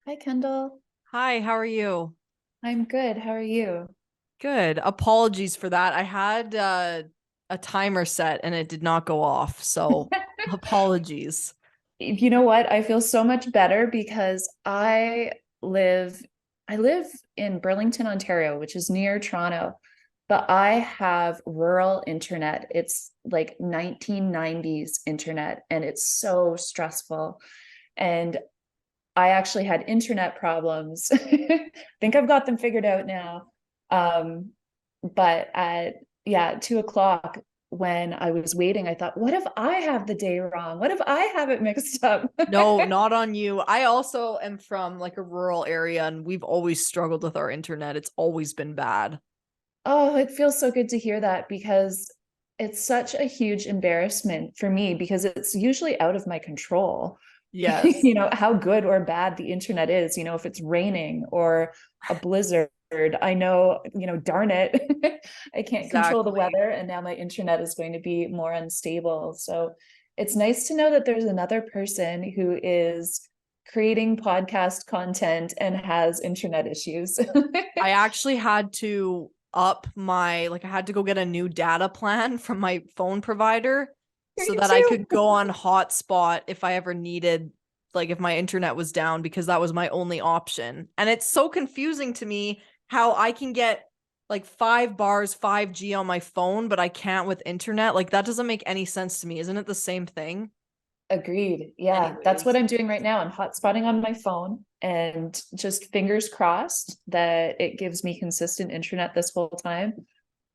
Hi, Kendall. Hi, how are you? I'm good. How are you? Good. Apologies for that. I had a timer set and it did not go off, so apologies. You know what? I feel so much better because live I live in Burlington, Ontario, which is near Toronto, but I have rural internet. It's like 1990s internet and it's so stressful. And I actually had internet problems. I think I've got them figured out now. Um, but at yeah, 2 o'clock when I was waiting, I thought, what if I have the day wrong? What if I have it mixed up? No, not on you. I also am from like a rural area and we've always struggled with our internet. It's always been bad. Oh, it feels so good to hear that because it's such a huge embarrassment for me because it's usually out of my control. Yes, How good or bad the internet is, if it's raining or a blizzard. I know, darn it, I can't control the exactly. weather, and now my internet is going to be more unstable. So it's nice to know that there's another person who is creating podcast content and has internet issues. I actually had to I had to go get a new data plan from my phone provider so Me that I too. could go on hotspot if I ever needed, like if my internet was down, because that was my only option. And it's so confusing to me how I can get like 5 bars 5G on my phone, but I can't with internet. Like that doesn't make any sense to me. Isn't it the same thing? Agreed. Yeah, that's what Anyways. I'm doing right now. I'm hotspotting on my phone and just fingers crossed that it gives me consistent internet this whole time.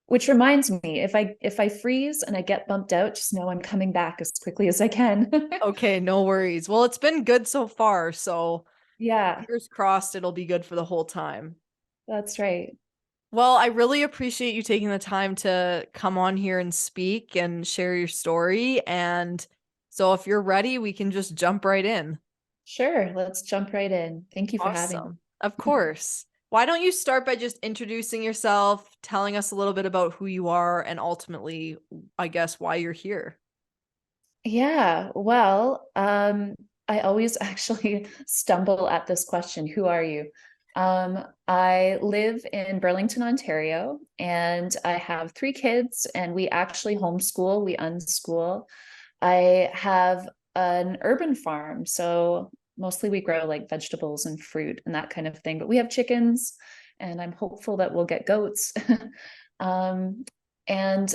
Which reminds me, if I freeze and I get bumped out, just know I'm coming back as quickly as I can. Okay, no worries. Well, it's been good so far, so Yeah, fingers crossed it'll be good for the whole time. that's right. Well, I really appreciate you taking the time to come on here and speak and share your story. And so if you're ready, we can just jump right in. Sure, let's jump right in. Thank you for having Awesome. Of course. Why don't you start by just introducing yourself, telling us a little bit about who you are, and ultimately, I guess, why you're here? Yeah, well, I always actually stumble at this question, who are you? I live in Burlington, Ontario, and I have 3 kids, and we actually homeschool, we unschool. I have an urban farm, so mostly we grow like vegetables and fruit and that kind of thing, but we have chickens, and I'm hopeful that we'll get goats. Um, and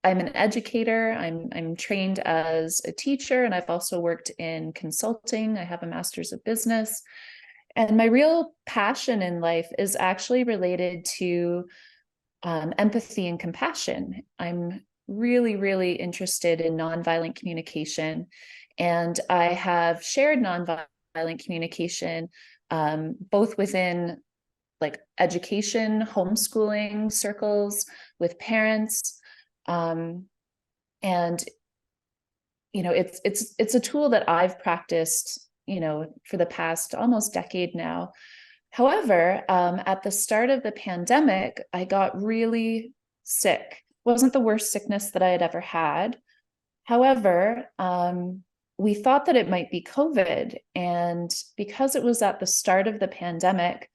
I'm an educator. I'm trained as a teacher, and I've also worked in consulting. I have a master's of business. And my real passion in life is actually related to empathy and compassion. I'm really, really interested in nonviolent communication. And I have shared nonviolent communication both within like education, homeschooling circles with parents. Um, and it's a tool that I've practiced, for the past almost decade now. However, at the start of the pandemic, I got really sick. It wasn't the worst sickness that I had ever had. However, we thought that it might be COVID, and because it was at the start of the pandemic,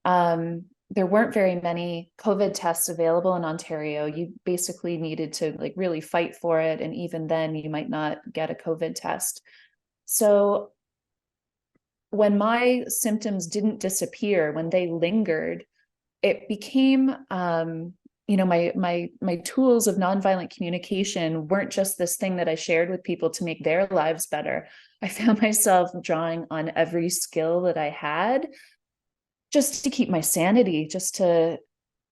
there weren't very many COVID tests available in Ontario. You basically needed to like really fight for it. And even then, you might not get a COVID test. So when my symptoms didn't disappear, when they lingered, it became my tools of nonviolent communication weren't just this thing that I shared with people to make their lives better. I found myself drawing on every skill that I had just to keep my sanity, just to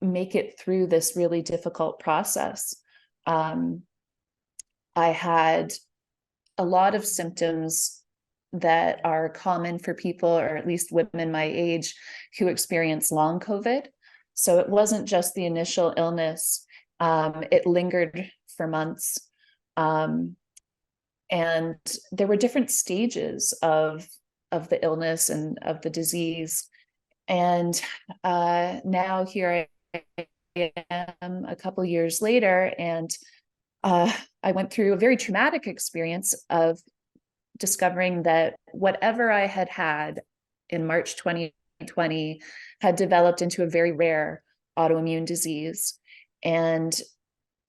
make it through this really difficult process. Um, I had a lot of symptoms that are common for people, or at least women my age, who experience long COVID. So it wasn't just the initial illness, it lingered for months. Um, and there were different stages of the illness and of the disease. And now here I am a couple years later, and uh, I went through a very traumatic experience of discovering that whatever I had had, in March 2020 had developed into a very rare autoimmune disease. And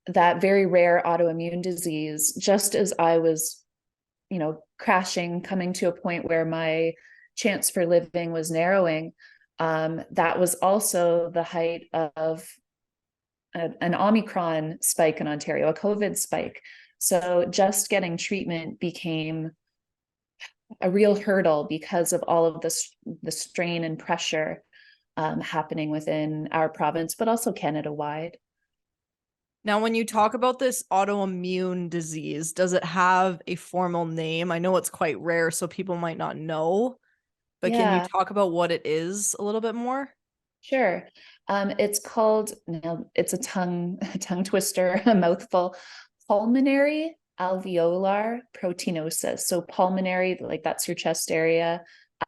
that very rare autoimmune disease, just as I was, crashing, coming to a point where my chance for living was narrowing, that was also the height of an Omicron spike in Ontario, a COVID spike. So just getting treatment became a real hurdle because of all of the strain and pressure happening within our province, but also Canada wide. Now, when you talk about this autoimmune disease, does it have a formal name? I know it's quite rare, so people might not know, but can you Yeah, talk about what it is a little bit more? sure. It's called, it's a tongue twister, a mouthful, pulmonary alveolar proteinosis. So pulmonary, like that's your chest area.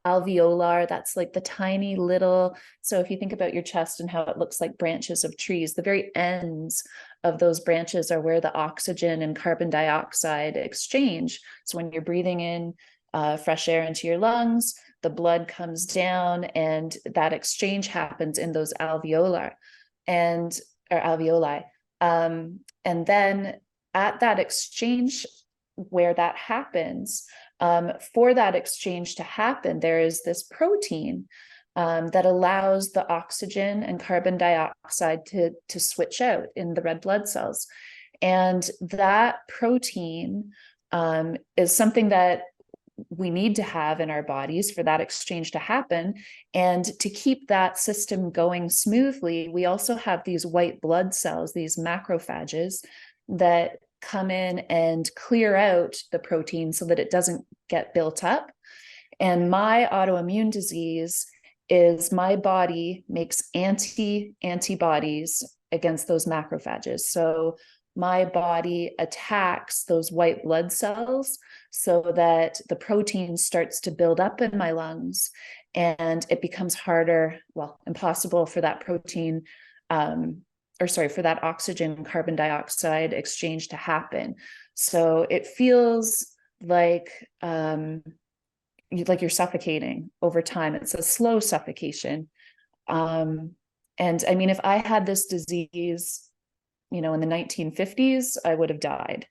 Alveolar, that's like the tiny little. So if you think about your chest and how it looks like branches of trees, the very ends of those branches are where the oxygen and carbon dioxide exchange. So when you're breathing in fresh air into your lungs, the blood comes down and that exchange happens in those alveolar and or alveoli. And then at that exchange where that happens, for that exchange to happen, there is this protein that allows the oxygen and carbon dioxide to switch out in the red blood cells. And that protein is something that we need to have in our bodies for that exchange to happen. And to keep that system going smoothly, we also have these white blood cells, these macrophages that come in and clear out the protein so that it doesn't get built up. And my autoimmune disease is my body makes antibodies against those macrophages. So my body attacks those white blood cells so that the protein starts to build up in my lungs and it becomes harder, well, impossible for that protein, for that oxygen carbon dioxide exchange to happen. So it feels like you're suffocating over time. It's a slow suffocation. And I mean, if I had this disease, in the 1950s, I would have died.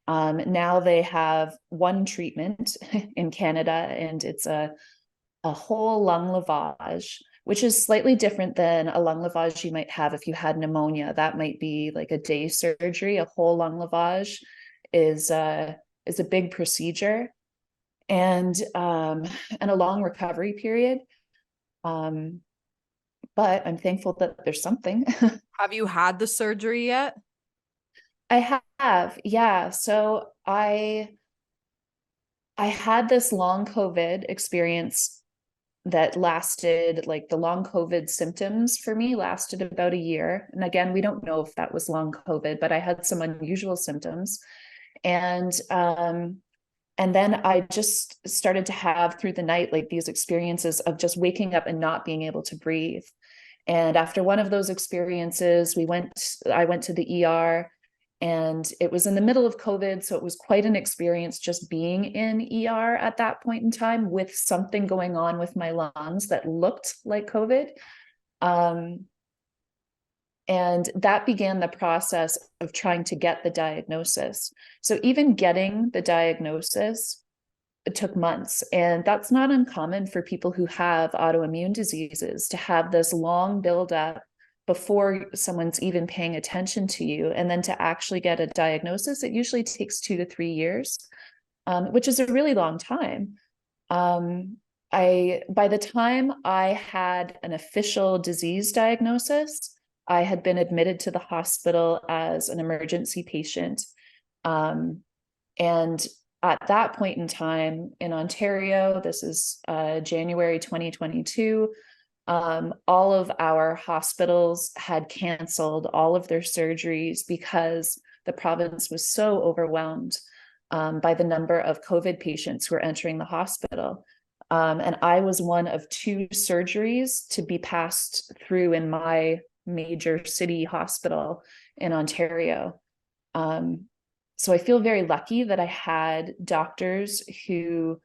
Now they have one treatment in Canada, and it's a whole lung lavage, which is slightly different than a lung lavage you might have if you had pneumonia. That might be like a day surgery. A whole lung lavage is a big procedure and a long recovery period. But I'm thankful that there's something. Have you had the surgery yet? I have, yeah. So I had this long COVID experience that lasted, like the long COVID symptoms for me lasted about a year. And again, we don't know if that was long COVID, but I had some unusual symptoms. And then I just started to have through the night, like these experiences of just waking up and not being able to breathe. And after one of those experiences, I went to the ER, and it was in the middle of COVID. So it was quite an experience just being in ER at that point in time with something going on with my lungs that looked like COVID. Um, and that began the process of trying to get the diagnosis. So even getting the diagnosis, it took months. And that's not uncommon for people who have autoimmune diseases to have this long buildup before someone's even paying attention to you. And then to actually get a diagnosis, it usually takes 2 to 3 years, which is a really long time. By the time I had an official disease diagnosis, I had been admitted to the hospital as an emergency patient. And at that point in time in Ontario, this is January 2022, all of our hospitals had canceled all of their surgeries because the province was so overwhelmed by the number of COVID patients who were entering the hospital. And I was one of two surgeries to be passed through in my major city hospital in Ontario. So I feel very lucky that I had doctors who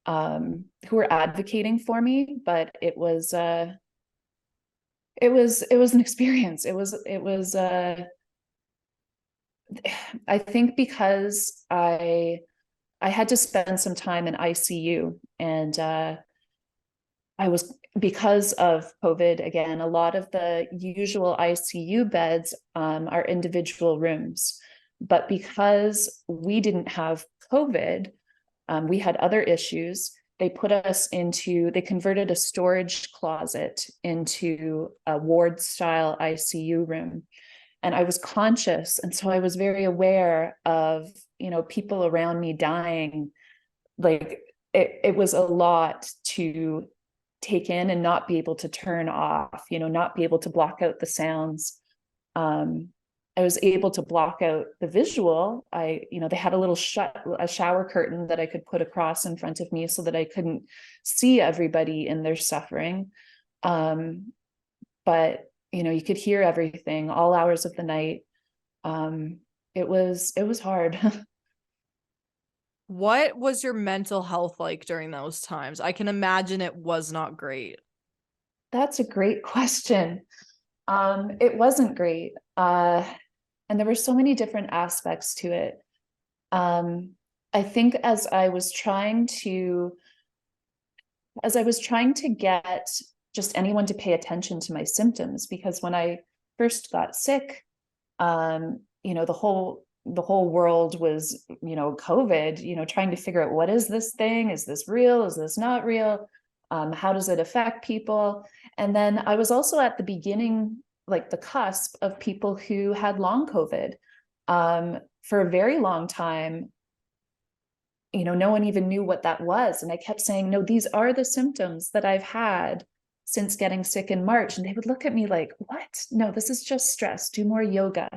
who were advocating for me, but it was an experience. I think because I had to spend some time in ICU, and I was, because of COVID, again, a lot of the usual ICU beds are individual rooms. But because we didn't have COVID, we had other issues. They converted a storage closet into a ward style ICU room. And I was conscious. And so I was very aware of, people around me dying. Like it was a lot to take in and not be able to turn off, not be able to block out the sounds. Um, I was able to block out the visual. They had a shower curtain that I could put across in front of me so that I couldn't see everybody in their suffering. But you could hear everything all hours of the night. It was hard. What was your mental health like during those times? I can imagine it was not great. That's a great question. It wasn't great. And there were so many different aspects to it. I think as I was trying to get just anyone to pay attention to my symptoms, because when I first got sick, the whole world was, COVID, trying to figure out, what is this thing? Is this real? Is this not real? How does it affect people? And then I was also at the beginning, like the cusp of people who had long COVID. For a very long time, no one even knew what that was. And I kept saying, no, these are the symptoms that I've had since getting sick in March. And they would look at me like, what? No, this is just stress. Do more yoga.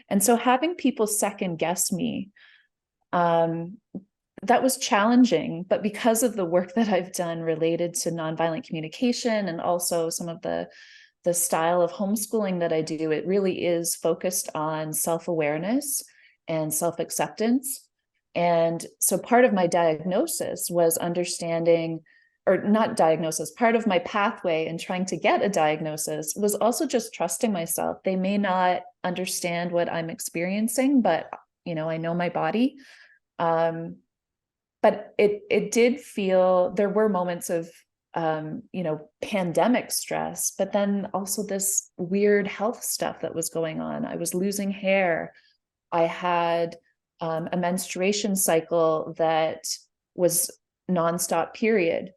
And so having people second guess me, that was challenging. But because of the work that I've done related to nonviolent communication, and also some of the style of homeschooling that I do, it really is focused on self-awareness and self-acceptance. And so part of my diagnosis was understanding, or not diagnosis, part of my pathway in trying to get a diagnosis was also just trusting myself. They may not understand what I'm experiencing, but I know my body. But it did feel, there were moments of pandemic stress, but then also this weird health stuff that was going on. I was losing hair. I had a menstruation cycle that was nonstop period.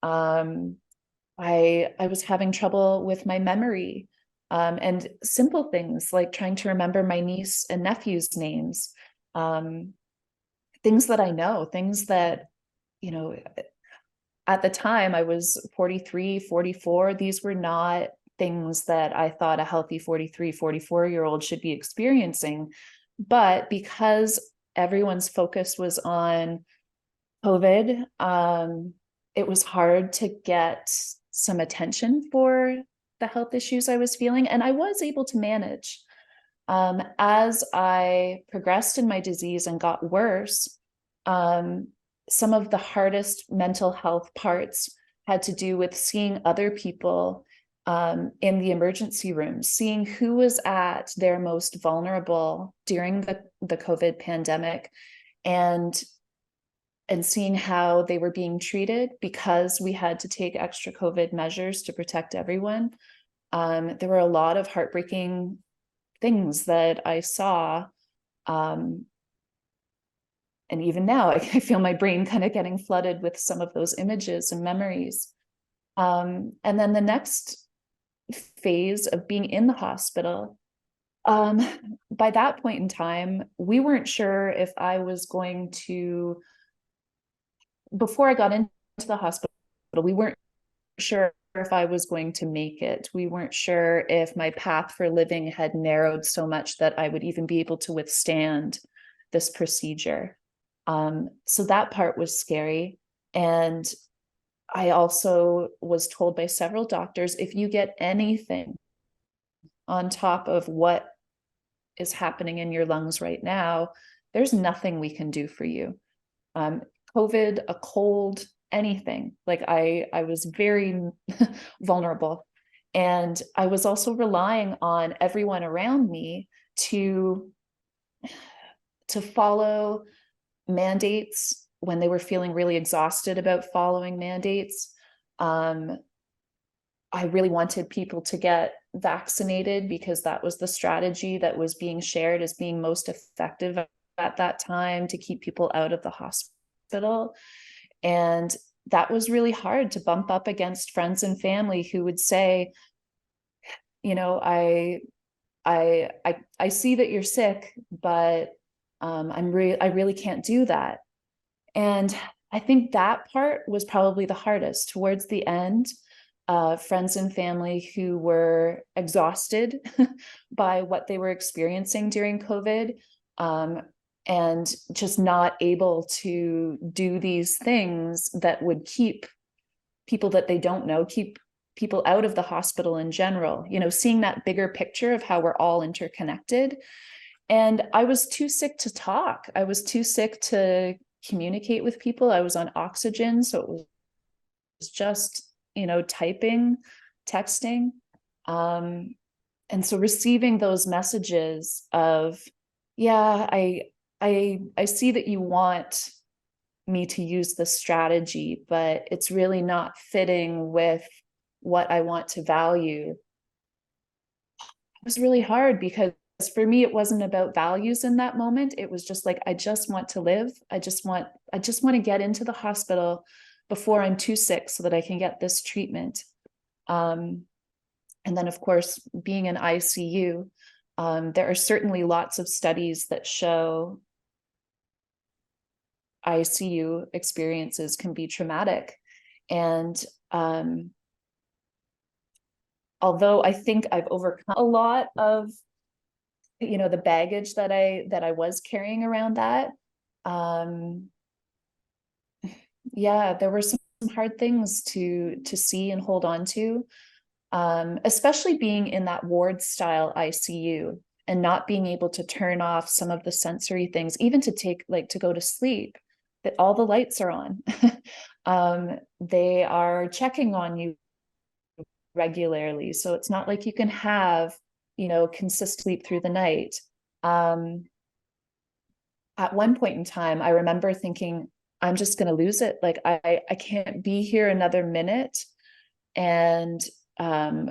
I was having trouble with my memory, and simple things like trying to remember my niece and nephew's names, things that I know, things that, you know, at the time I was 43, 44. These were not things that I thought a healthy 43, 44-year-old should be experiencing. But because everyone's focus was on COVID, it was hard to get some attention for the health issues I was feeling. And I was able to manage. As I progressed in my disease and got worse, some of the hardest mental health parts had to do with seeing other people in the emergency room, seeing who was at their most vulnerable during the COVID pandemic, and seeing how they were being treated because we had to take extra COVID measures to protect everyone. There were a lot of heartbreaking things that I saw. And even now, I feel my brain kind of getting flooded with some of those images and memories. And then the next phase of being in the hospital, by that point in time, we weren't sure if I was going to, before I got into the hospital, we weren't sure if I was going to make it. We weren't sure if my path for living had narrowed so much that I would even be able to withstand this procedure. So that part was scary. And I also was told by several doctors, if you get anything on top of what is happening in your lungs right now, there's nothing we can do for you. COVID, a cold, anything. Like I was very vulnerable. And I was also relying on everyone around me to follow mandates when they were feeling really exhausted about following mandates. Um, I really wanted people to get vaccinated because that was the strategy that was being shared as being most effective at that time to keep people out of the hospital. And that was really hard to bump up against friends and family who would say, you know, I see that you're sick, but I really can't do that. And I think that part was probably the hardest towards the end. Friends and family who were exhausted by what they were experiencing during COVID, um, and just not able to do these things that would keep people that they don't know, keep people out of the hospital in general, you know, seeing that bigger picture of how we're all interconnected. And I was too sick to talk. I was too sick to communicate with people. I was on oxygen. So it was just, you know, typing, texting. Um, and so receiving those messages of, yeah, I see that you want me to use this strategy, but it's really not fitting with what I want to value. It was really hard because for me it wasn't about values in that moment. It was just like I just want to live. I just want to get into the hospital before I'm too sick so that I can get this treatment. Um, and then of course being in ICU, there are certainly lots of studies that show ICU experiences can be traumatic. And although I think I've overcome a lot of, you know, the baggage that I was carrying around that, um, yeah, there were some hard things to see and hold on to, especially being in that ward style ICU and not being able to turn off some of the sensory things, even to take like to go to sleep, that all the lights are on. They are checking on you regularly. So it's not like you can have, you know, consistent sleep through the night. Um, at one point in time, I remember thinking, I'm just going to lose it. Like I can't be here another minute. And um,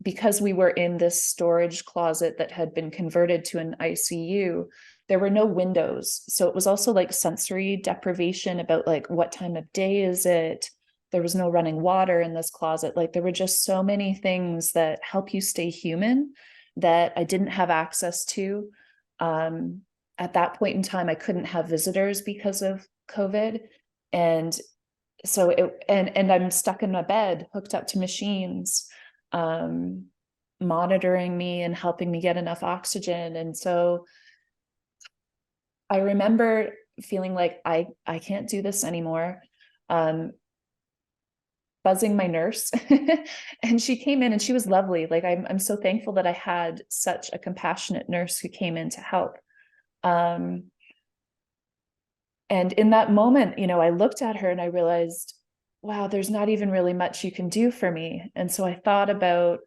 because we were in this storage closet that had been converted to an ICU, there were no windows. So it was also like sensory deprivation about like what time of day is it? There was no running water in this closet. Like there were just so many things that help you stay human that I didn't have access to. Um, at that point in time, I couldn't have visitors because of COVID. And so and I'm stuck in my bed, hooked up to machines, um, monitoring me and helping me get enough oxygen. And so I remember feeling like I can't do this anymore. Um, buzzing my nurse and she came in and she was lovely. Like I'm so thankful that I had such a compassionate nurse who came in to help. Um, and in that moment, you know, I looked at her and I realized, wow, there's not even really much you can do for me. And so I thought about,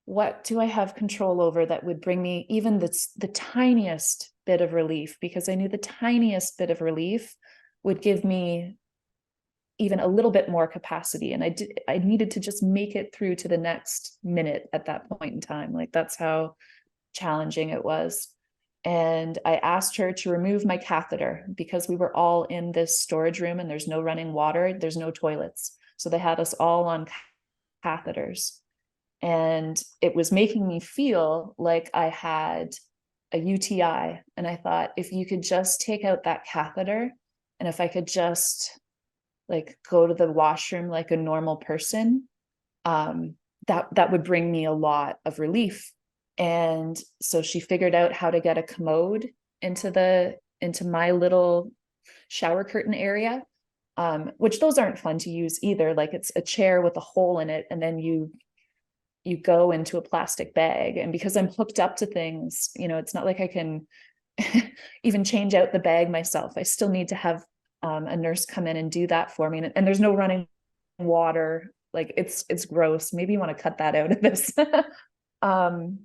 what do I have control over that would bring me even the tiniest bit of relief? Because I knew the tiniest bit of relief would give me even a little bit more capacity. And I needed to just make it through to the next minute at that point in time. Like that's how challenging it was. And I asked her to remove my catheter because we were all in this storage room and there's no running water, there's no toilets. So they had us all on catheters. And it was making me feel like I had a UTI. And I thought, if you could just take out that catheter, and if I could just like go to the washroom like a normal person, that would bring me a lot of relief. And so she figured out how to get a commode into my little shower curtain area, which those aren't fun to use either. Like it's a chair with a hole in it, and then you go into a plastic bag. And because I'm hooked up to things, you know, it's not like I can even change out the bag myself. I still need to have a nurse come in and do that for me. And there's no running water. Like it's gross. Maybe you want to cut that out of this. um,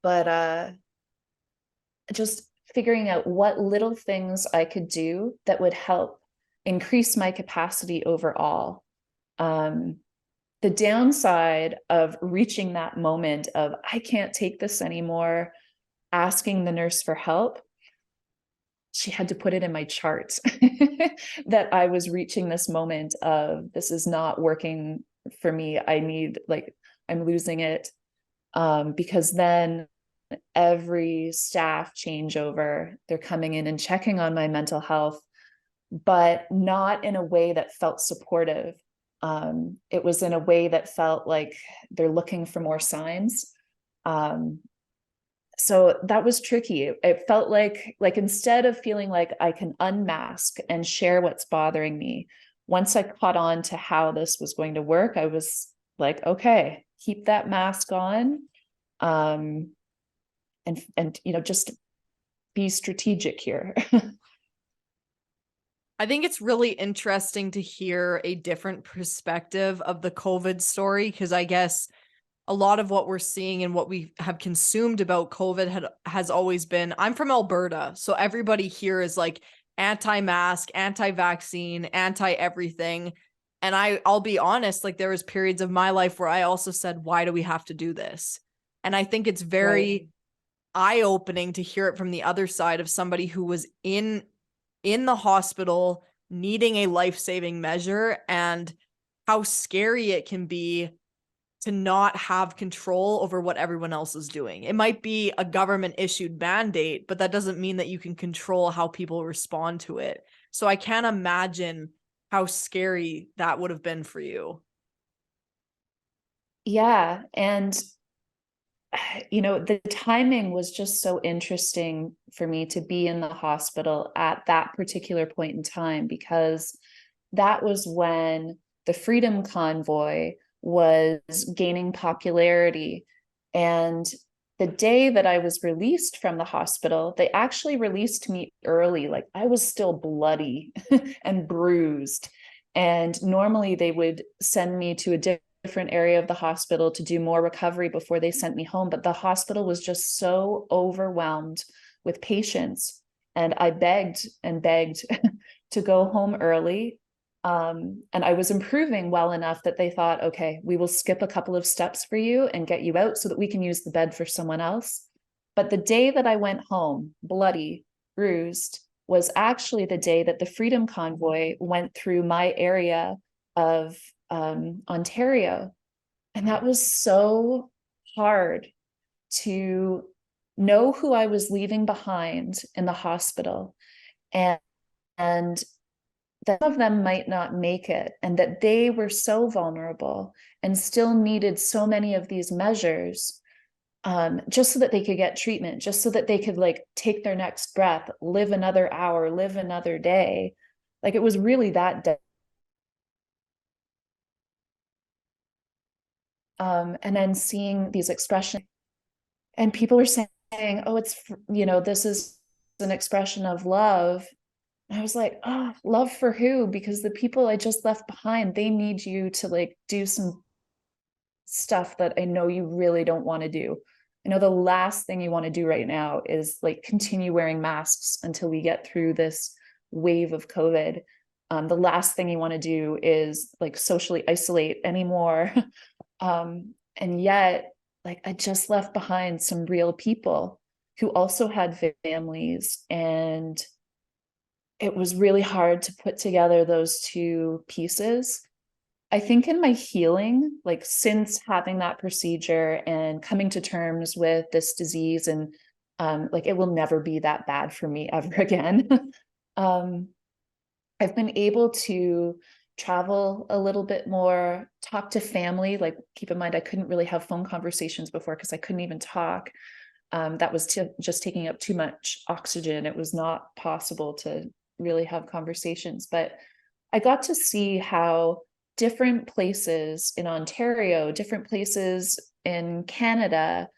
but just figuring out what little things I could do that would help increase my capacity overall. The downside of reaching that moment of I can't take this anymore, asking the nurse for help, she had to put it in my chart that I was reaching this moment of this is not working for me. I need, like, I'm losing it. Because then every staff changeover, they're coming in and checking on my mental health, but not in a way that felt supportive. It was in a way that felt like they're looking for more signs. So that was tricky. It felt like instead of feeling like I can unmask and share what's bothering me, once I caught on to how this was going to work, I was like, okay, keep that mask on. And just be strategic here. I think it's really interesting to hear a different perspective of the COVID story, because I guess a lot of what we're seeing and what we have consumed about COVID has always been, I'm from Alberta, so everybody here is like anti-mask, anti-vaccine, anti-everything. And I'll be honest, like there was periods of my life where I also said, why do we have to do this? And I think it's very Right. eye-opening to hear it from the other side of somebody who was in the hospital needing a life-saving measure, and how scary it can be to not have control over what everyone else is doing. It might be a government issued mandate, but that doesn't mean that you can control how people respond to it. So I can't imagine how scary that would have been for you. Yeah. And the timing was just so interesting for me to be in the hospital at that particular point in time, because that was when the Freedom Convoy was gaining popularity. And the day that I was released from the hospital, they actually released me early. Like I was still bloody and bruised. And normally they would send me to a different area of the hospital to do more recovery before they sent me home. But the hospital was just so overwhelmed with patients. And I begged and begged to go home early. And I was improving well enough that they thought, okay, we will skip a couple of steps for you and get you out so that we can use the bed for someone else. But the day that I went home, bloody, bruised, was actually the day that the Freedom Convoy went through my area of Ontario. And that was so hard to know who I was leaving behind in the hospital, and, and that some of them might not make it, and that they were so vulnerable and still needed so many of these measures, just so that they could get treatment, just so that they could like take their next breath, live another hour, live another day. Like it was really that day. And then seeing these expressions, and people are saying, oh, this is an expression of love. And I was like, oh, love for who? Because the people I just left behind, they need you to like do some stuff that I know you really don't want to do. I know the last thing you want to do right now is like continue wearing masks until we get through this wave of COVID. The last thing you want to do is like socially isolate anymore. And yet, like, I just left behind some real people who also had families, and it was really hard to put together those two pieces. I think in my healing, like since having that procedure and coming to terms with this disease, and like it will never be that bad for me ever again. um, I've been able to travel a little bit more, talk to family. Like, keep in mind, I couldn't really have phone conversations before because I couldn't even talk. That was just taking up too much oxygen. It was not possible to really have conversations. But I got to see how different places in Ontario, different places in Canada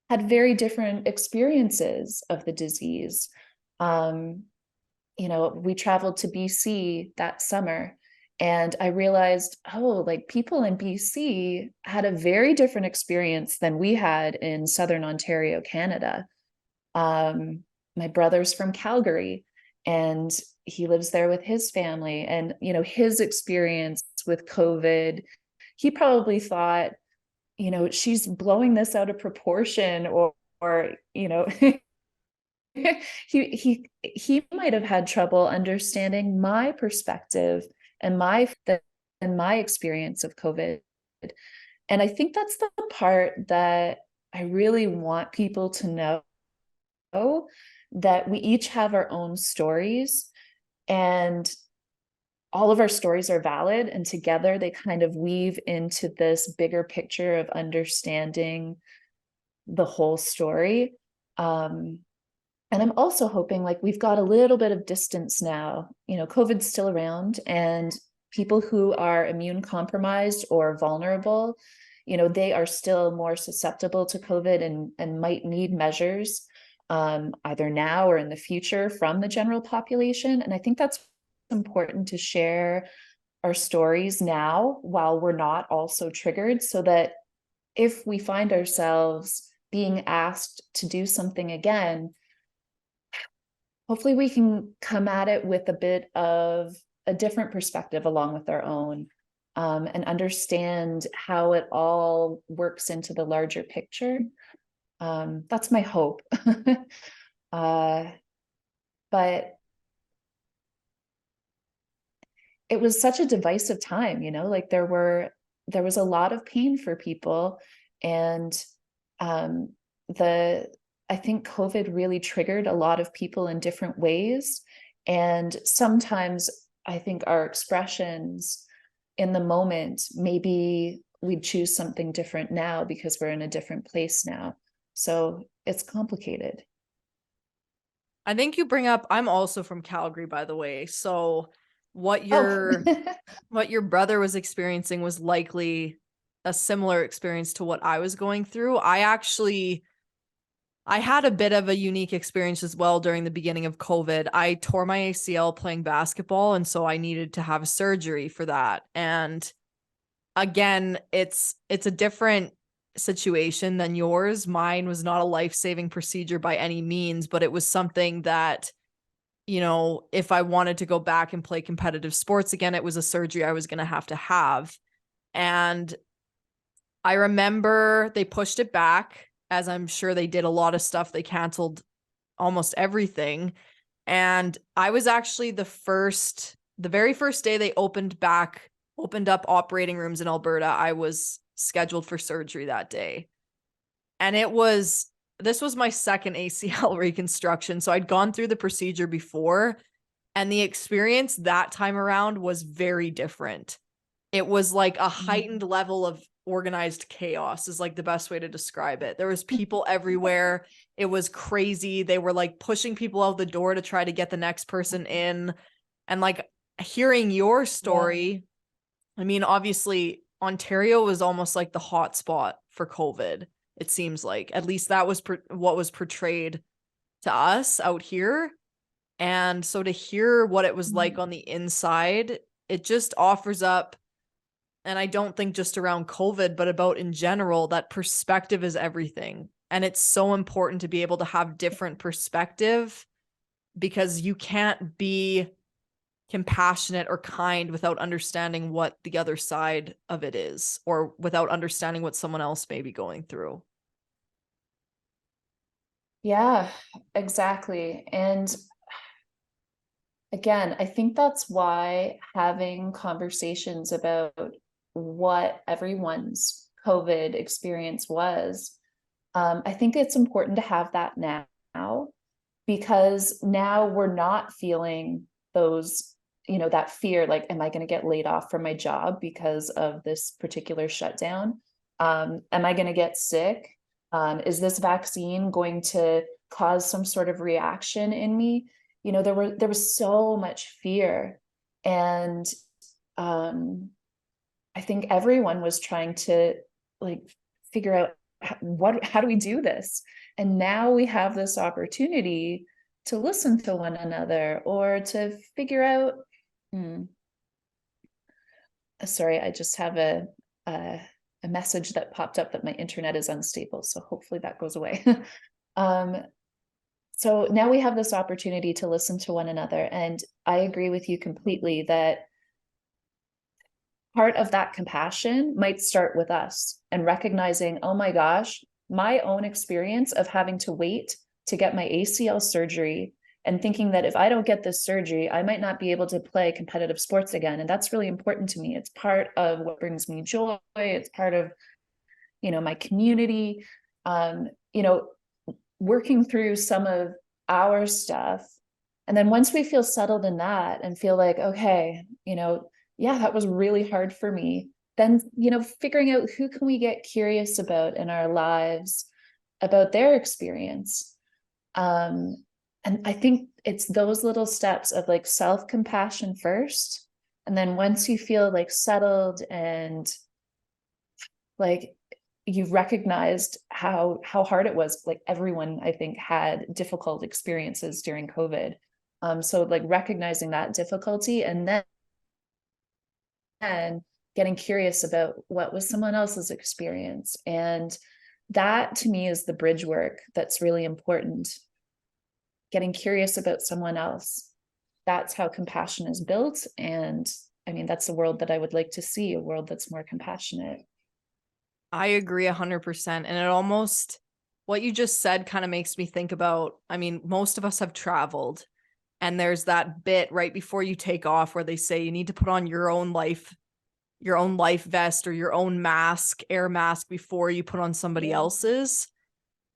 had very different experiences of the disease. Um, we traveled to BC that summer, and I realized, oh, like people in BC had a very different experience than we had in Southern Ontario, Canada. Um, my brother's from Calgary, and he lives there with his family. And, his experience with COVID, he probably thought, she's blowing this out of proportion, or he might have had trouble understanding my perspective and my experience of COVID. And I think that's the part that I really want people to know, that we each have our own stories, and all of our stories are valid, and together they kind of weave into this bigger picture of understanding the whole story. And I'm also hoping, like, we've got a little bit of distance now. COVID's still around, and people who are immune compromised or vulnerable, they are still more susceptible to COVID, and might need measures, either now or in the future, from the general population. And I think that's important to share our stories now while we're not also triggered, so that if we find ourselves being asked to do something again, hopefully we can come at it with a bit of a different perspective along with our own, and understand how it all works into the larger picture. That's my hope. uh, but it was such a divisive time, like there was a lot of pain for people. And um, the I think COVID really triggered a lot of people in different ways. And sometimes I think our expressions in the moment, maybe we'd choose something different now because we're in a different place now. So it's complicated. I think you bring up, I'm also from Calgary, by the way. So what Oh, what your brother was experiencing was likely a similar experience to what I was going through. I had a bit of a unique experience as well during the beginning of COVID. I tore my ACL playing basketball, and so I needed to have surgery for that. And again, it's a different situation than yours. Mine was not a life-saving procedure by any means, but it was something that, if I wanted to go back and play competitive sports again, it was a surgery I was going to have. And I remember they pushed it back, as I'm sure they did a lot of stuff. They canceled almost everything. And I was actually the very first day they opened up operating rooms in Alberta, I was scheduled for surgery that day. And this was my second ACL reconstruction. So I'd gone through the procedure before, and the experience that time around was very different. It was like a heightened level of organized chaos, is like the best way to describe it. There was people everywhere. It was crazy. They were like pushing people out the door to try to get the next person in. And like hearing your yeah. story, I mean, obviously Ontario was almost like the hot spot for COVID. It seems like, at least that was what was portrayed to us out here. And so to hear what it was like on the inside, it just offers up, and I don't think just around COVID, but about in general, that perspective is everything. And it's so important to be able to have different perspective, because you can't be compassionate or kind without understanding what the other side of it is, or without understanding what someone else may be going through. Yeah, exactly. And again, I think that's why having conversations about what everyone's COVID experience was, I think it's important to have that now, because now we're not feeling those, that fear, like, am I going to get laid off from my job because of this particular shutdown? Am I going to get sick? Is this vaccine going to cause some sort of reaction in me? There was so much fear. And I think everyone was trying to, like, figure out how do we do this? And now we have this opportunity to listen to one another or to figure out, hmm, sorry, I just have a, a message that popped up that my internet is unstable. So hopefully that goes away. um, so now we have this opportunity to listen to one another. And I agree with you completely that part of that compassion might start with us and recognizing, oh my gosh, my own experience of having to wait to get my ACL surgery and thinking that if I don't get this surgery, I might not be able to play competitive sports again. And that's really important to me. It's part of what brings me joy. It's part of, my community. You know, working through some of our stuff. And then once we feel settled in that and feel like, okay, yeah, that was really hard for me, then, figuring out who can we get curious about in our lives about their experience. And I think it's those little steps of like self-compassion first. And then once you feel like settled and like you've recognized how hard it was, like everyone I think had difficult experiences during COVID. So like recognizing that difficulty and then getting curious about what was someone else's experience. And that to me is the bridge work that's really important. Getting curious about someone else. That's how compassion is built. And I mean, that's the world that I would like to see, a world that's more compassionate. I agree 100%. And it almost, what you just said kind of makes me think about, I mean, most of us have traveled, and there's that bit right before you take off where they say you need to put on your own life vest or your own mask, air mask, before you put on somebody else's.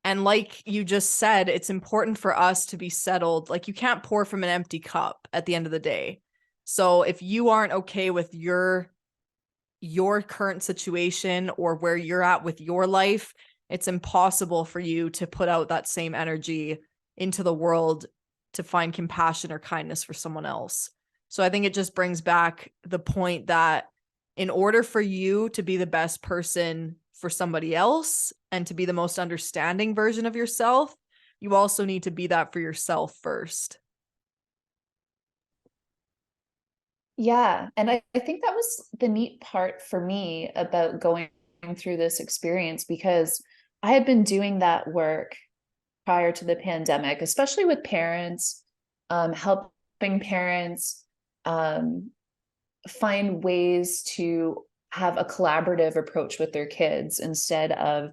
And like you just said, it's important for us to be settled. Like you can't pour from an empty cup at the end of the day. So if you aren't okay with your current situation or where you're at with your life, it's impossible for you to put out that same energy into the world to find compassion or kindness for someone else. So I think it just brings back the point that in order for you to be the best person for somebody else and to be the most understanding version of yourself, you also need to be that for yourself first. Yeah. And I think that was the neat part for me about going through this experience because I had been doing that work prior to the pandemic, especially with parents, helping parents find ways to have a collaborative approach with their kids instead of,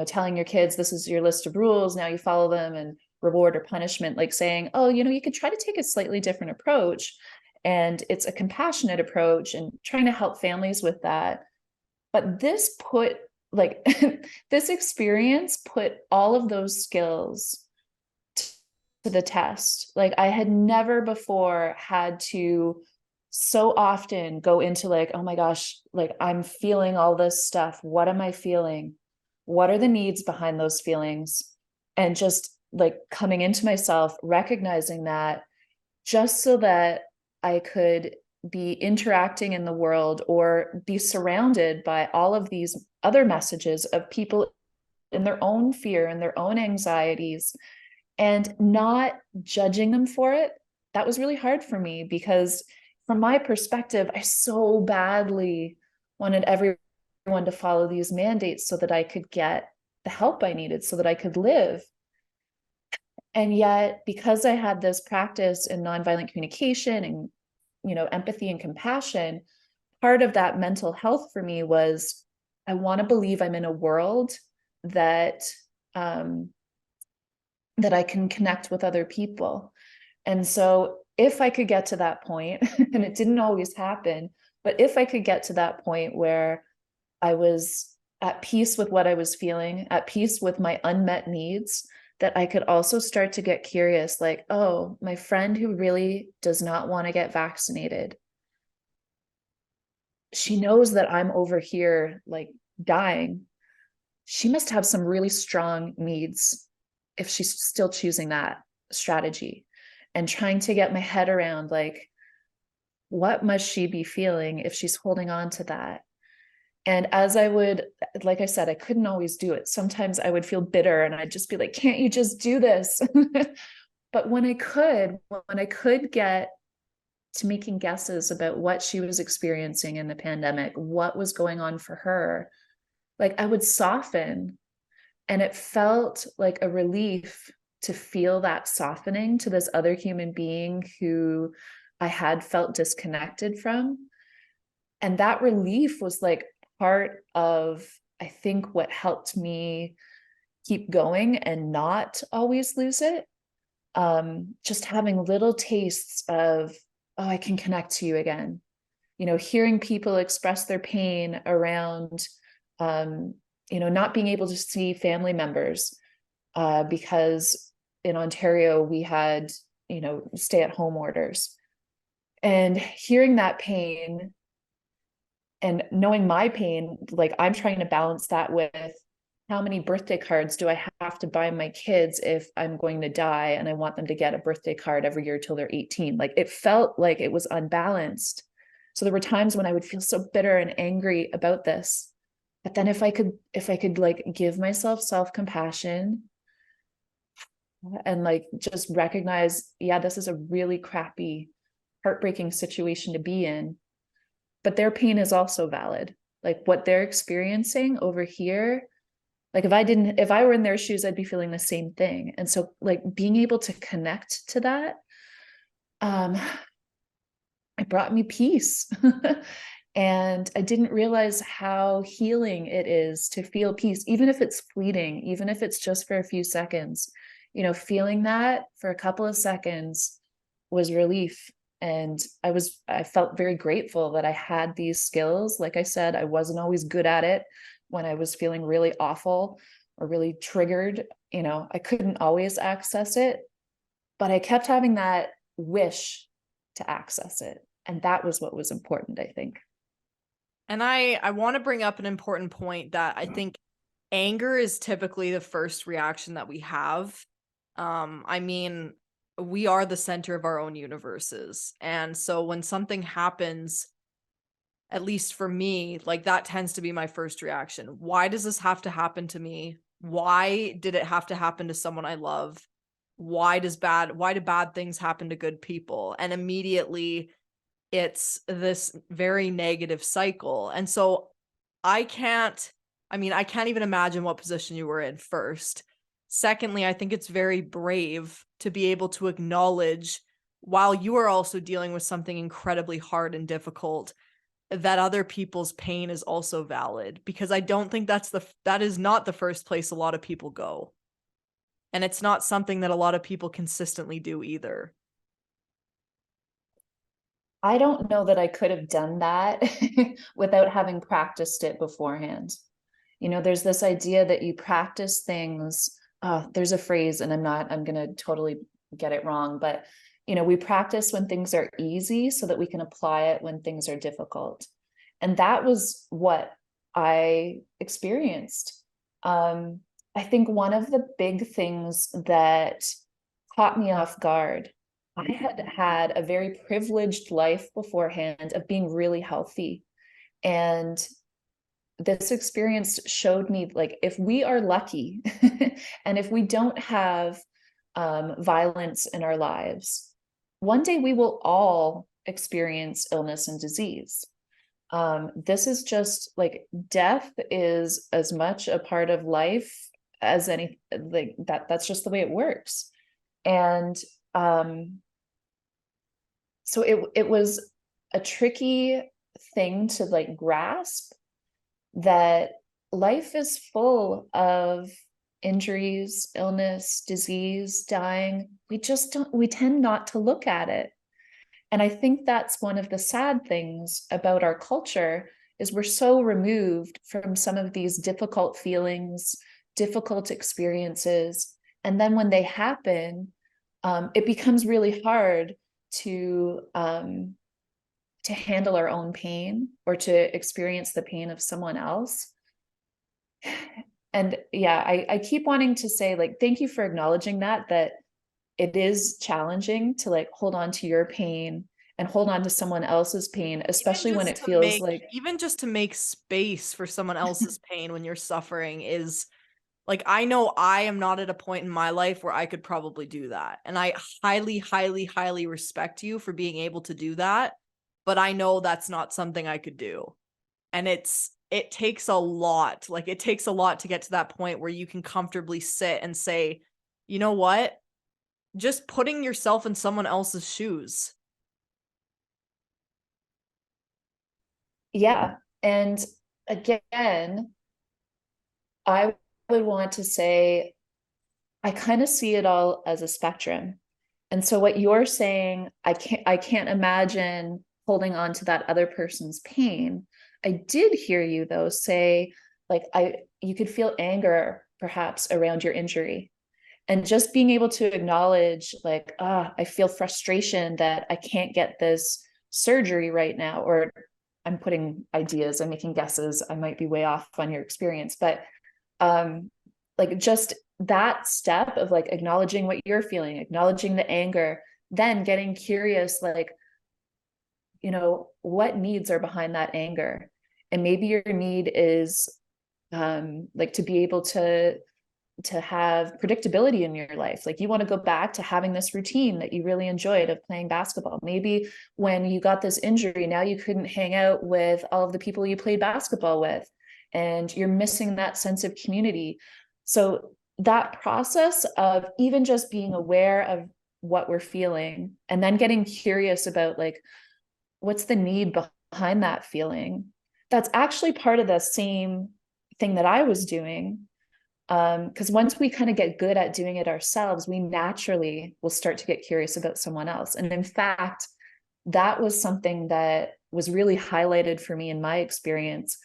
telling your kids, this is your list of rules, now you follow them, and reward or punishment, like saying, oh, you could try to take a slightly different approach. And it's a compassionate approach and trying to help families with that. But this put like this experience put all of those skills to the test. Like I had never before had to so often go into like, oh my gosh, like I'm feeling all this stuff. What am I feeling? What are the needs behind those feelings? And just like coming into myself, recognizing that just so that I could be interacting in the world or be surrounded by all of these other messages of people in their own fear and their own anxieties and not judging them for it. That was really hard for me because from my perspective, I so badly wanted everyone to follow these mandates so that I could get the help I needed, so that I could live. And yet, because I had this practice in nonviolent communication and, empathy and compassion, part of that mental health for me was I want to believe I'm in a world that that I can connect with other people. And so if I could get to that point, and it didn't always happen, but if I could get to that point where I was at peace with what I was feeling, at peace with my unmet needs, that I could also start to get curious, like, oh, my friend who really does not want to get vaccinated, she knows that I'm over here like dying. She must have some really strong needs if she's still choosing that strategy, and trying to get my head around like, what must she be feeling if she's holding on to that? And as I would, like I said, I couldn't always do it. Sometimes I would feel bitter and I'd just be like, can't you just do this? But when I could get to making guesses about what she was experiencing in the pandemic, what was going on for her, like I would soften. And it felt like a relief to feel that softening to this other human being who I had felt disconnected from. And that relief was like part of, I think, what helped me keep going and not always lose it. Just having little tastes of, oh, I can connect to you again. Hearing people express their pain around, um, not being able to see family members, because in Ontario we had, stay-at-home orders, and hearing that pain and knowing my pain, like I'm trying to balance that with how many birthday cards do I have to buy my kids if I'm going to die and I want them to get a birthday card every year till they're 18. Like it felt like it was unbalanced. So there were times when I would feel so bitter and angry about this. But then if I could like give myself self-compassion and like just recognize, yeah, this is a really crappy, heartbreaking situation to be in, but their pain is also valid. Like what they're experiencing over here, like if I were in their shoes, I'd be feeling the same thing. And so like being able to connect to that, um, it brought me peace. And I didn't realize how healing it is to feel peace, even if it's fleeting, even if it's just for a few seconds. Feeling that for a couple of seconds was relief. And I felt very grateful that I had these skills. Like I said, I wasn't always good at it when I was feeling really awful or really triggered. I couldn't always access it, but I kept having that wish to access it. And that was what was important, I think. And I want to bring up an important point that I think anger is typically the first reaction that we have. I mean, we are the center of our own universes. And so when something happens, at least for me, like that tends to be my first reaction. Why does this have to happen to me? Why did it have to happen to someone I love? Why do bad things happen to good people? And immediately it's this very negative cycle. And so I can't, I can't even imagine what position you were in first. Secondly, I think it's very brave to be able to acknowledge, while you are also dealing with something incredibly hard and difficult, that other people's pain is also valid, because I don't think that is not the first place a lot of people go. And it's not something that a lot of people consistently do either. I don't know that I could have done that without having practiced it beforehand. There's this idea that you practice things. There's a phrase, and I'm going to totally get it wrong, but we practice when things are easy so that we can apply it when things are difficult. And that was what I experienced. I think one of the big things that caught me off guard, I had had a very privileged life beforehand of being really healthy. And this experience showed me, like, if we are lucky and if we don't have violence in our lives, one day we will all experience illness and disease. This is just like death is as much a part of life as any, like that's just the way it works. And um, so it was a tricky thing to like grasp, that life is full of injuries, illness, disease, dying. We tend not to look at it. And I think that's one of the sad things about our culture, is we're so removed from some of these difficult feelings, difficult experiences. And then when they happen, it becomes really hard to handle our own pain or to experience the pain of someone else. And yeah, I keep wanting to say, like, thank you for acknowledging that it is challenging to like hold on to your pain and hold on to someone else's pain, especially when it feels like, Even just to make space for someone else's pain when you're suffering is Like, I know I am not at a point in my life where I could probably do that. And I highly, highly, highly respect you for being able to do that. But I know that's not something I could do. And it takes a lot. Like, it takes a lot to get to that point where you can comfortably sit and say, you know what? Just putting yourself in someone else's shoes. Yeah. And again, I would want to say, I kind of see it all as a spectrum. And so what you're saying, I can't imagine holding on to that other person's pain. I did hear you though say like you could feel anger perhaps around your injury. And just being able to acknowledge like, I feel frustration that I can't get this surgery right now, or I'm putting ideas, I'm making guesses, I might be way off on your experience, but um like just that step of like acknowledging what you're feeling, acknowledging the anger, then getting curious like, what needs are behind that anger. And maybe your need is like to be able to have predictability in your life. Like you want to go back to having this routine that you really enjoyed of playing basketball. Maybe when you got this injury, now you couldn't hang out with all of the people you played basketball with, and you're missing that sense of community. So that process of even just being aware of what we're feeling and then getting curious about like, what's the need behind that feeling? That's actually part of the same thing that I was doing, because once we kind of get good at doing it ourselves, we naturally will start to get curious about someone else. And in fact, that was something that was really highlighted for me in my experience.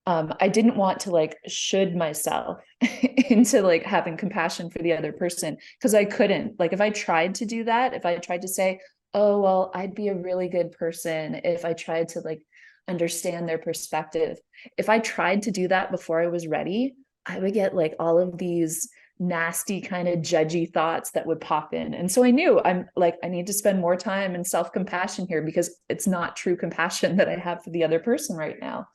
I didn't want to like should myself into like having compassion for the other person, because I couldn't. Like if I tried to do that, if I tried to say, oh well, I'd be a really good person if I tried to like understand their perspective, if I tried to do that before I was ready, I would get like all of these nasty kind of judgy thoughts that would pop in. And so I knew, I'm like, I need to spend more time in self-compassion here, because it's not true compassion that I have for the other person right now.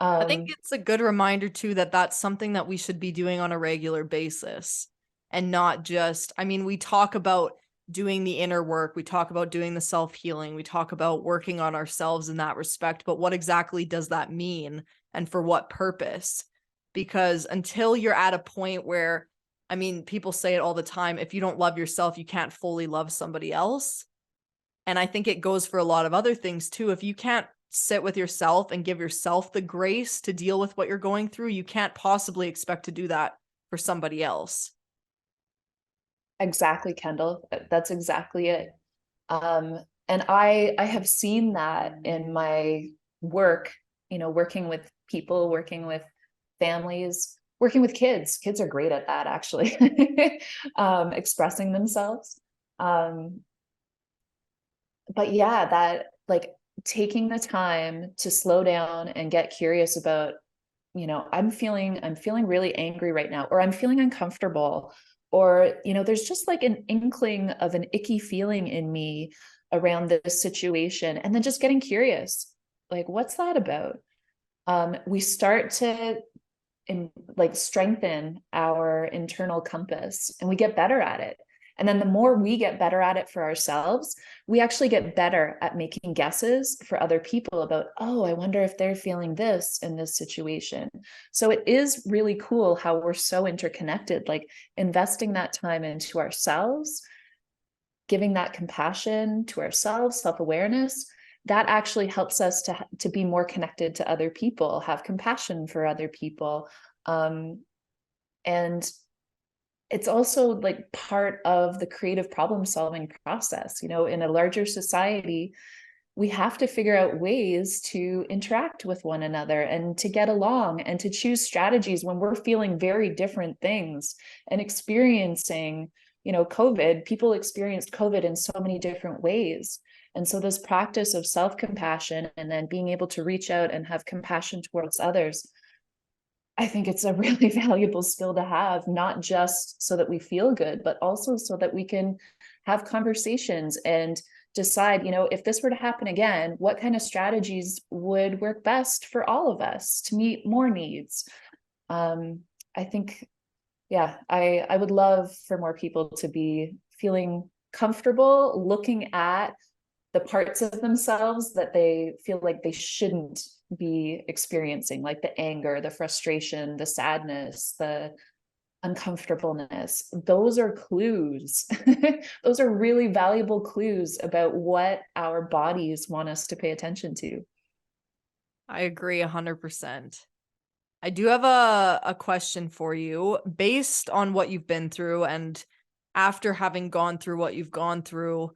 I think um it's a good reminder too that that's something that we should be doing on a regular basis, and not just, I mean, we talk about doing the inner work, we talk about doing the self-healing, we talk about working on ourselves in that respect, but what exactly does that mean and for what purpose? Because until you're at a point where, I mean, people say it all the time, if you don't love yourself, you can't fully love somebody else. And I think it goes for a lot of other things too. If you can't sit with yourself and give yourself the grace to deal with what you're going through, you can't possibly expect to do that for somebody else. exactly, Kendall, that's exactly it. And I have seen that in my work, working with people, working with families, working with kids. Kids are great at that, actually. Expressing themselves. um but yeah, that like taking the time to slow down and get curious about, I'm feeling really angry right now, or I'm feeling uncomfortable, or there's just like an inkling of an icky feeling in me around this situation, and then just getting curious, like what's that about. We start to like strengthen our internal compass, and we get better at it. And then the more we get better at it for ourselves, we actually get better at making guesses for other people about, oh, I wonder if they're feeling this in this situation. So it is really cool how we're so interconnected, like investing that time into ourselves, giving that compassion to ourselves, self-awareness, that actually helps us to be more connected to other people, have compassion for other people. And it's also like part of the creative problem solving process. In a larger society, we have to figure out ways to interact with one another and to get along and to choose strategies when we're feeling very different things and experiencing, COVID. People experienced COVID in so many different ways. And so this practice of self-compassion and then being able to reach out and have compassion towards others, I think it's a really valuable skill to have, not just so that we feel good, but also so that we can have conversations and decide, if this were to happen again, what kind of strategies would work best for all of us to meet more needs. I think Yeah, I would love for more people to be feeling comfortable looking at the parts of themselves that they feel like they shouldn't be experiencing, like the anger, the frustration, the sadness, the uncomfortableness. Those are clues. Those are really valuable clues about what our bodies want us to pay attention to. I agree 100%. I do have a question for you based on what you've been through and after having gone through what you've gone through,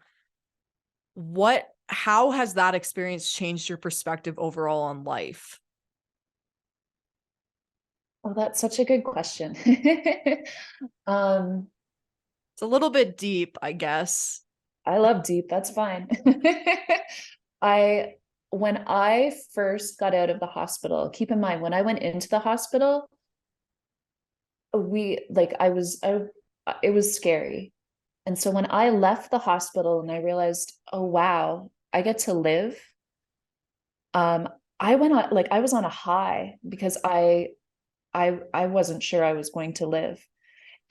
how has that experience changed your perspective overall on life? Oh, that's such a good question. um, It's a little bit deep, I guess. I love deep. That's fine. I when I first got out of the hospital, keep in mind when I went into the hospital, we like I it was scary. And so when I left the hospital and I realized, oh wow, I get to live, um, I went on like I was on a high because I wasn't sure I was going to live.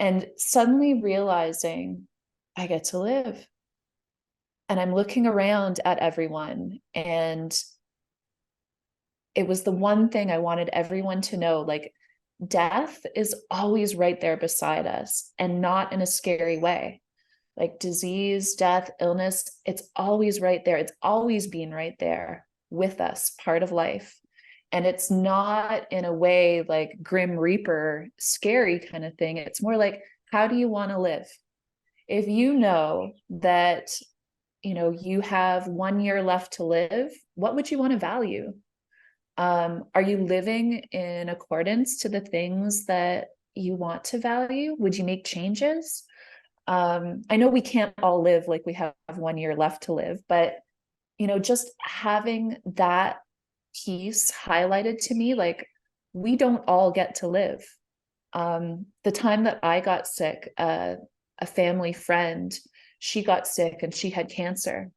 And suddenly realizing I get to live. And I'm looking around at everyone, and it was the one thing I wanted everyone to know, like death is always right there beside us and not in a scary way. Like disease, death, illness, it's always right there. It's always been right there with us, part of life. And it's not in a way like grim reaper, scary kind of thing. It's more like, how do you want to live? If you know that, you have 1 year left to live, what would you want to value? Are you living in accordance to the things that you want to value? Would you make changes? I know we can't all live like we have 1 year left to live, but just having that piece highlighted to me, like we don't all get to live. The time that I got sick, a family friend, she got sick and she had cancer.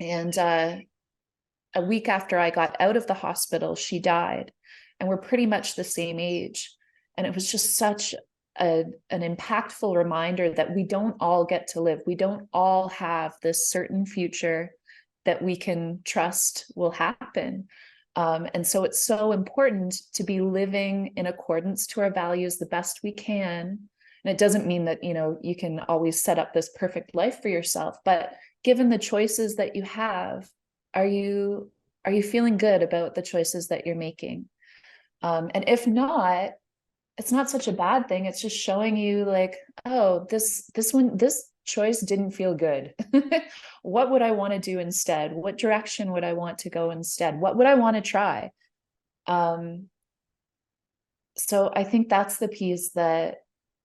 And a week after I got out of the hospital, she died. And we're pretty much the same age. And it was just such an impactful reminder that we don't all get to live. We don't all have this certain future that we can trust will happen. And so it's so important to be living in accordance to our values the best we can. And it doesn't mean that, you can always set up this perfect life for yourself, but given the choices that you have, are you feeling good about the choices that you're making? And if not, it's not such a bad thing. It's just showing you like, oh, this choice didn't feel good. What would I want to do instead? What direction would I want to go instead? What would I want to try? Um, so I think that's the piece that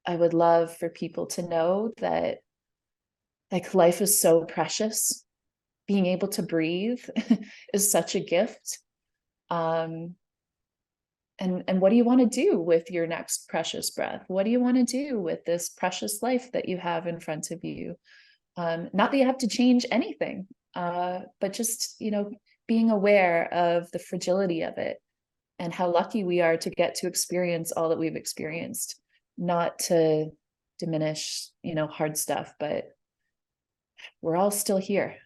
I would love for people to know, that like life is so precious. Being able to breathe is such a gift. Um, and what do you want to do with your next precious breath? What do you want to do with this precious life that you have in front of you? Not that you have to change anything, but just being aware of the fragility of it and how lucky we are to get to experience all that we've experienced. Not to diminish hard stuff, but we're all still here.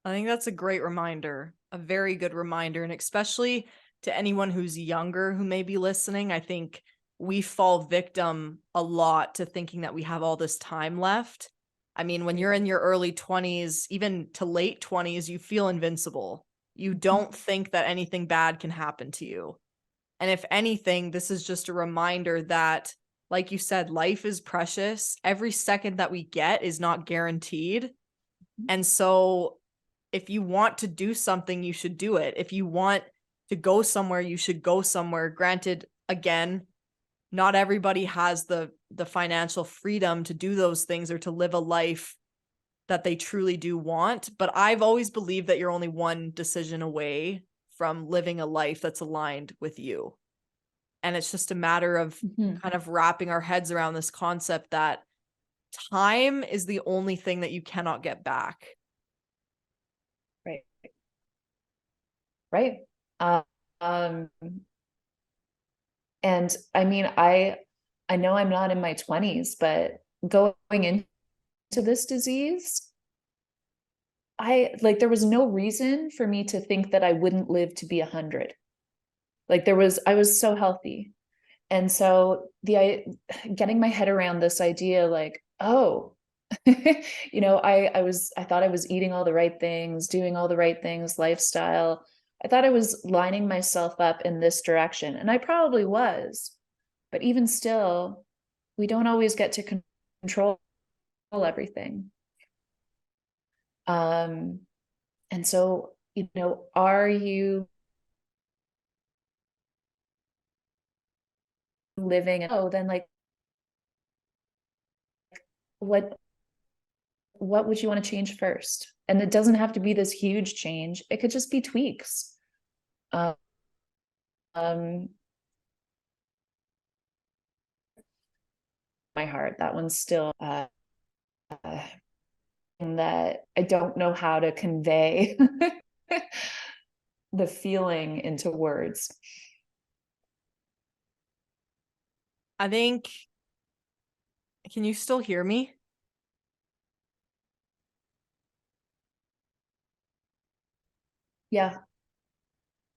I think that's a great reminder, a very good reminder. And especially to anyone who's younger who may be listening, I think we fall victim a lot to thinking that we have all this time left. I mean, when you're in your early 20s, even to late 20s, you feel invincible. You don't think that anything bad can happen to you. And if anything, this is just a reminder that, like you said, life is precious. Every second that we get is not guaranteed. And so if you want to do something, you should do it. If you want to go somewhere, you should go somewhere. Granted, again, not everybody has the financial freedom to do those things or to live a life that they truly do want, but I've always believed that you're only one decision away from living a life that's aligned with you. And it's just a matter of Mhm. kind of wrapping our heads around this concept that time is the only thing that you cannot get back. Right. Right. Um, and I mean, I know I'm not in my 20s, but going into this disease, I like there was no reason for me to think that I wouldn't live to be 100. Like I was so healthy. And so getting my head around this idea, like, oh, I thought I was eating all the right things, doing all the right things, lifestyle. I thought I was lining myself up in this direction, and I probably was. But even still, we don't always get to control everything. Um, and so, are you living? Oh, then like, what what would you want to change first? And it doesn't have to be this huge change. It could just be tweaks. Um, my heart, that one's still that I don't know how to convey the feeling into words. I think, can you still hear me? Yeah.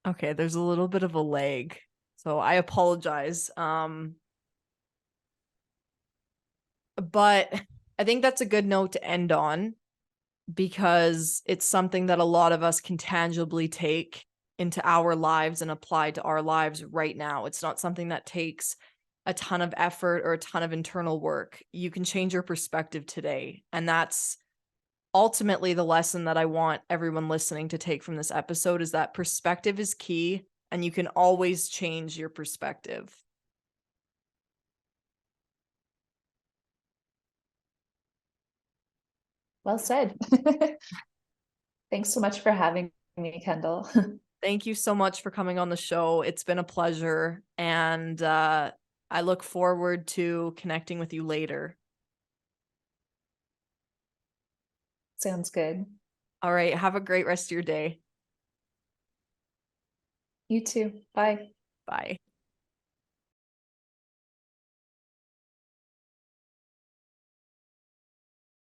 Okay, there's a little bit of a lag. So I apologize. But I think that's a good note to end on because it's something that a lot of us can tangibly take into our lives and apply to our lives right now. It's not something that takes a ton of effort or a ton of internal work. You can change your perspective today. And that's ultimately the lesson that I want everyone listening to take from this episode is that perspective is key and you can always change your perspective. Well said. Thanks so much for having me, Kendall. Thank you so much for coming on the show. It's been a pleasure. And I look forward to connecting with you later. Sounds good. All right. Have a great rest of your day. You too. Bye. Bye.